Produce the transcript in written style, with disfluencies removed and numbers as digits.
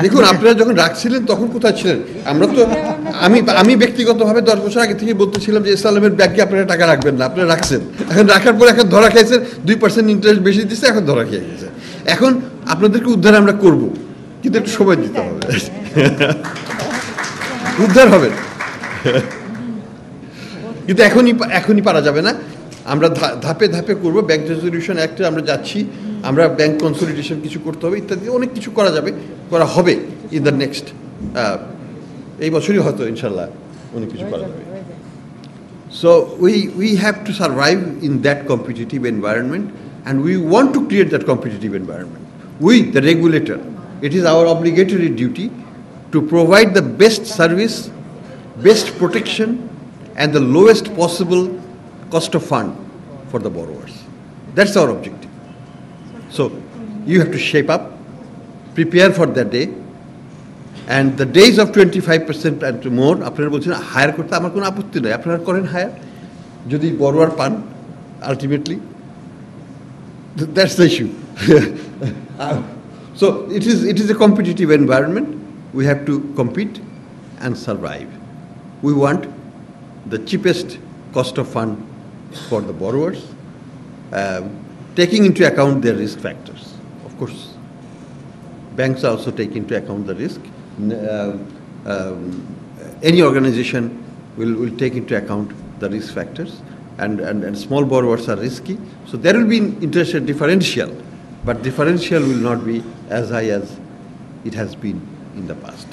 দেখুন, আপনারা যখন রাখছিলেন তখন কোথায় ছিলেন? আমরা তো আমি ব্যক্তিগতভাবে 10 বছর আগে থেকে বলতেছিলাম যে ইসলামের ব্যাংকে আপনারা টাকা রাখবেন না, আপনারা রাখছেন। এখন রাখার পর এখন ধরা খাইছেন, 2% ইন্টারেস্ট বেশি দিচ্ছে, এখন ধরা খেয়ে গেছে। এখন আপনাদেরকে উদ্ধার আমরা করব, কিন্তু একটু সময় দিতে হবে। উদ্ধার হবে কিন্তু এখনই পারা যাবে না। আমরা ধাপে ধাপে করব। ব্যাংক রেজলিউশন অ্যাক্টে আমরা যাচ্ছি, আমরা ব্যাংক কনসলিডেশন কিছু করতে হবে ইত্যাদি, অনেক কিছু করা যাবে, করা হবে ইন দ্য নেক্সট, এই বছরই হয়তো ইনশাল্লাহ অনেক কিছু করা যাবে। So we have to survive in that competitive environment, and we want to create that competitive environment. We, the regulator, it is our obligatory duty to provide the best service, best protection, and the lowest possible cost of fund for the borrowers. That's our objective. So you have to shape up, prepare for that day, and the days of 25% and more, আপনারা বলছেন higher করতে, আমার কোনো আপত্তি নাই, আপনারা করেন higher, যদি বড়োয়ার পান ultimately, that's the issue. So it is a competitive environment. We have to compete and survive. We want the cheapest cost of fund for the borrowers, taking into account their risk factors. Of course, banks also take into account the risk. Any organization will take into account the risk factors, and small borrowers are risky, so there will be interest rate differential, but differential will not be as high as it has been in the past.